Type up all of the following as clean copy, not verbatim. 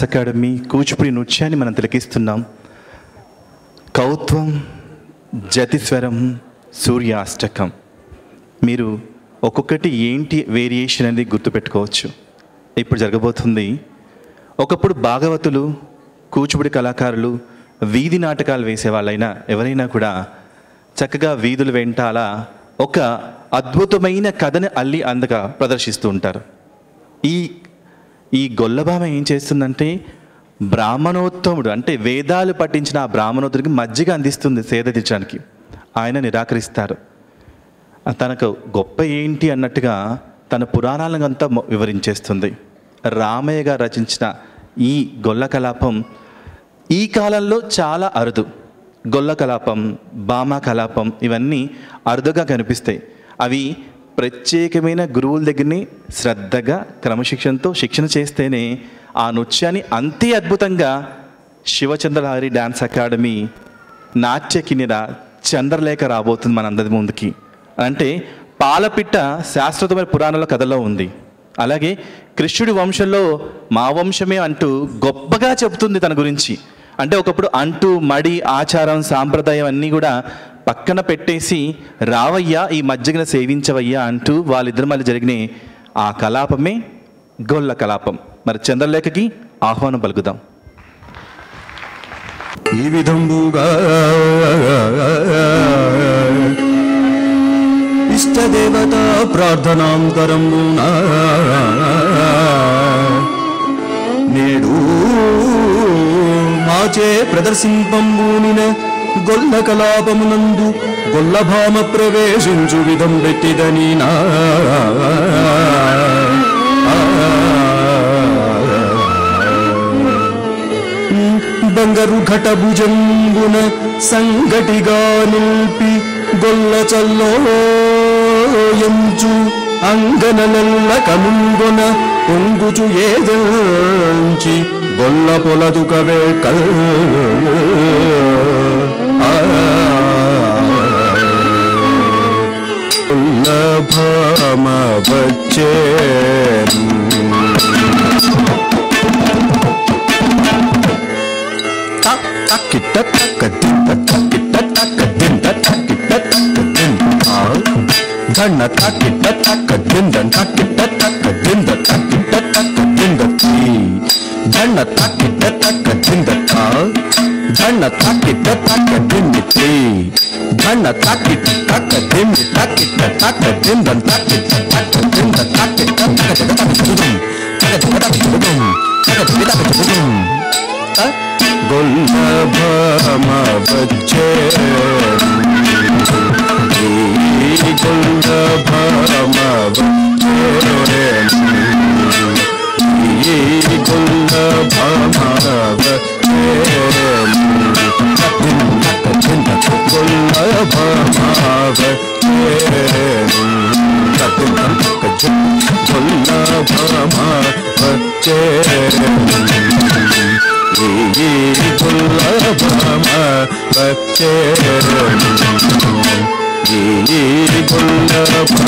Academy Kuchipudi నృత్యాన్ని మనం తిలకిస్తున్నాం. కౌత్వం, జతిస్వరం, సూర్యాష్టకం. మీరు ఒక్కొక్కటి ఏంటి వేరియేషన్ అనేది గుర్తుపెట్టుకోవచ్చు. ఇప్పుడు జరగబోతుంది. ఒకప్పుడు భాగవతులు, కూచిపూడి కళాకారులు, వీధి నాటకాలు వేసేవాళ్ళైనా ఎవరైనా కూడా చక్కగా వీధుల వెంట అలా ఒక అద్భుతమైన కథని అల్లి అందగా ప్రదర్శిస్తూ ఉంటారు. ఈ గొల్లభామ ఏం చేస్తుందంటే బ్రాహ్మణోత్తముడు అంటే వేదాలు పఠించిన ఆ బ్రాహ్మణోత్తముడికి మజ్జిగ అందిస్తుంది సేద తీర్చడానికి. ఆయన నిరాకరిస్తారు. తనకు గొప్ప ఏంటి అన్నట్టుగా తన పురాణాలను అంతా వివరించేస్తుంది. రామయ్య గారు రచించిన ఈ గొల్ల కలాపం ఈ కాలంలో చాలా అరుదు. గొల్ల కలాపం, భామ కలాపం ఇవన్నీ అరుదుగా కనిపిస్తాయి. అవి ప్రత్యేకమైన గురువుల దగ్గరని శ్రద్ధగా క్రమశిక్షణతో శిక్షణ చేస్తేనే ఆ నృత్యాన్ని అంతే అద్భుతంగా శివచంద్రలహరి డ్యాన్స్ అకాడమీ నాట్య కిన్నెర చంద్రలేఖ రాబోతుంది మనందరి ముందుకి. అంటే పాలపిట్ట శాశ్వతమైన పురాణాల కథలో ఉంది. అలాగే కృష్ణుడి వంశంలో మా వంశమే అంటూ గొప్పగా చెబుతుంది తన గురించి. అంటే ఒకప్పుడు అంటూ మడి ఆచారం సాంప్రదాయం అన్నీ కూడా పక్కన పెట్టేసి రావయ్యా ఈ మజ్జిగను సేవించవయ్యా అంటూ వాళ్ళిద్దరి మధ్య జరిగిన ఆ కలాపమే గొల్ల కలాపం. మరి చంద్రలేఖకి ఆహ్వానం పలుకుదాం. ఈ విధంబుగా ఇష్టదేవత ప్రార్థనాంతరమునా నేడు మాచే ప్రదర్శింపంబూనిన గొల్ల కలాపమునందు గొల్లభామ ప్రవేశించు విధం పెట్టిదని నా బంగారు ఘటభుజంబున సంగటిగా నిల్పి గొల్ల చల్లో ఎంచు అంగనలల్ల కముంగొన పొంగుచు ఏదంచి గొల్ల పొలదుకవే కల్ భామ వచ్చే కిట్ట తక్క దింత తక్కిట్ట తక్క దింత తక్కిట్ట తక్క దింత ధన్న తక్కిట్ట తక్క దింద తక్కిట్ట తక్క దింద తక్కిట్ట తక్క దింద ధన్న తక్కిట్ట తక్క దింద ధన్న తక్కిట్ట తక్క దింది ధన్న తక్కిట్ట తక్క దింది తక్కిట్ట తక్క దింద తక్కిట్ట తక్క దింద తక్కిట్ట తక్క తక్క దుదుం తక్క తక్క దుదుం తక్క తక్క దుదుం గొల్ల భామ వచ్చే గొల్ల భామ వచ్చే గొల్ల భామ వచ్చే గొల్ల భామ వచ్చే గొల్ల భామ వచ్చే గొల్లభామ వచ్చే గొల్లభామ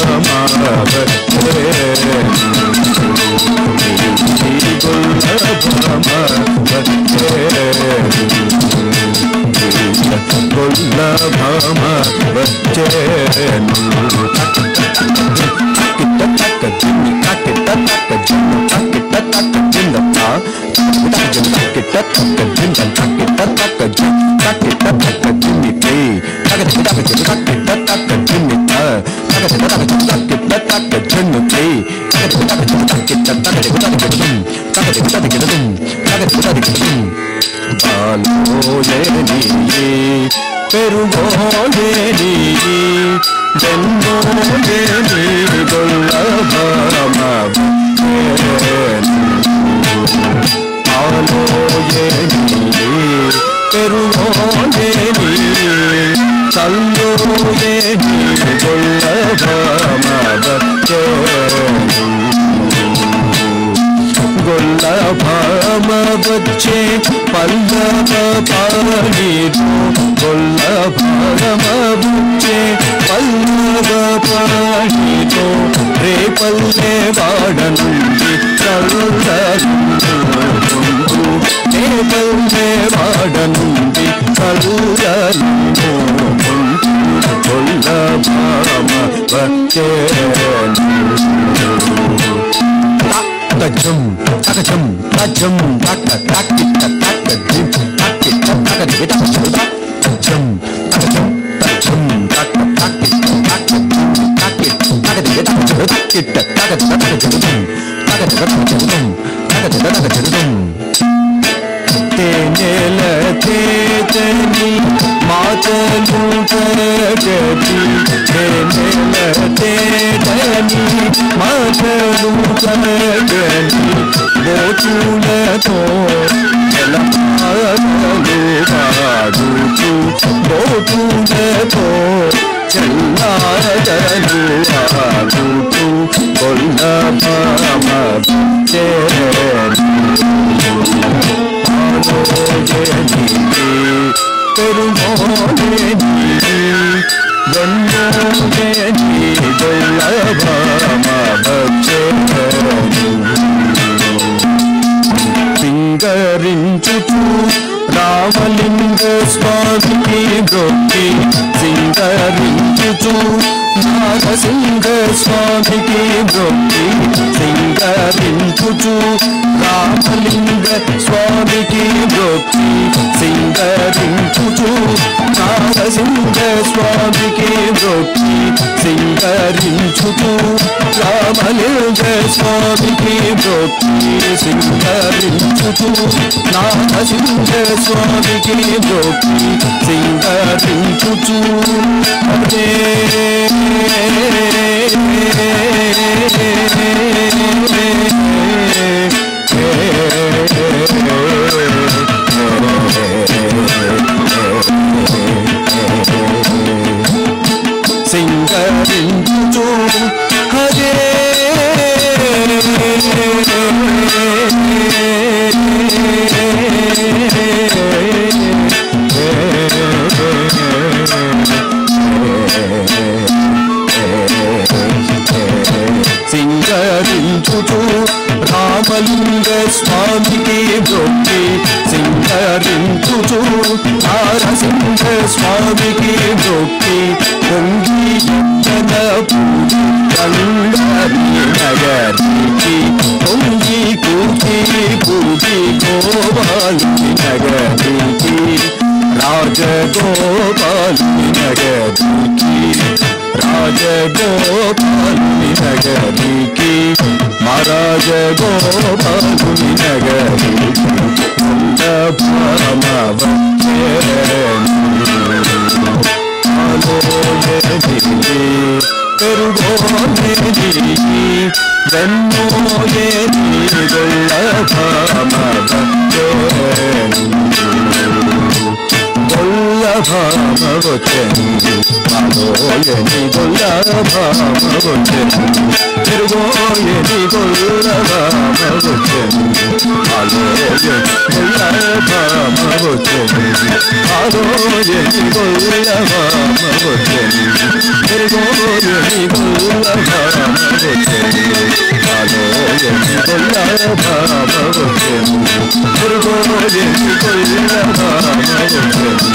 వచ్చే గొల్లభామ వచ్చే గొల్లభామ వచ్చే కిట్ట తక్క జిన్ని కిట్ట తక్క జిన్ను కిట్ట తక్క జింద కిట్ట తక్క జింద కిట్ట తక్క కిట్ట తక్క జిన్ని కిట్ట తక్క జిన్ని కిట్ట తక్క జిన్ను బాలోయేని పెరుగోయేని జన్మోయేని గొల్లభామ బాలోయేని పెరుగోయేని చల్లోయేని గొల్లభామ గొల్లభామ వచ్చే పల్లవ పానీతో గొల్లభామ వచ్చే పల్లవ పానీతో రేపల్లె వాడ నుండి చల్ల పల్లె వాడ నుండి కలురను కొల్ల భామ వచ్చేను తగజం తగజం తగజం తగ తగిట తగజం తగిట తగజిట తగజం తగజం తగజం తగ తగిట తగజిట తగజిట తగజిట తగజిట తేనెల తేజని మాతలు జగతి తేనెల తేజని మాతలు జగతి బోటులతో జలపాలు పాడుతూ బోటులతో చల్లారలు ఆడుతూ కొల్ల భామ సింగరించుచు రామలింగ స్వామికి గొప్పి సింగరించుచు నారసింగ స్వామికి గొప్పి సింగరించుచు రామలింగ స్వామికి గొప్పి సింగరించుచు నారసింగ స్వామికి గొప్పి సింగరించుచు రామలింగ స్వామికి గొప్పి సింగరించుచు నారసింగ స్వామికి గొప్పి సింగరించుచు అదే సింగరించుచు హరే సింగరించుచు రామలింగ స్వామికి గొప్పి సింగరించుచు నారసింగ స్వామికి గొప్పి పొంగి జన పూజి కళ్ళని నగరికి పొంగి కూచి పూజి గోపాలి నగరికి రాజగోపాలి నగరికి రాజగోపాలి నగరికి మహారాజ గోపాలి నగరికి భామ వెన్నోయే గొల్ల భామ గొల్ల భామ వచ్చని ఆలోయని గొల్ల భామ వచ్చని తిరుగోయని గొల్ల భామ వచ్చని ఆలోయని గొల్ల భామ వచ్చని ఆలోయని గొల్ల భామ వచ్చని తిరుగోయని గొల్ల భామ వచ్చని ఆలోయని గొల్ల భామ వచ్చని తిరుగోయని గొల్ల భామ వచ్చని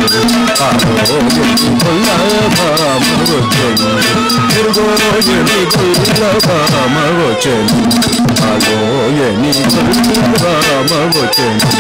ఆలోయని గొల్ల భామ వచ్చని తిరుగోయని గొల్ల భామ వచ్చని ఆలోయని గొల్ల భామ వచ్చని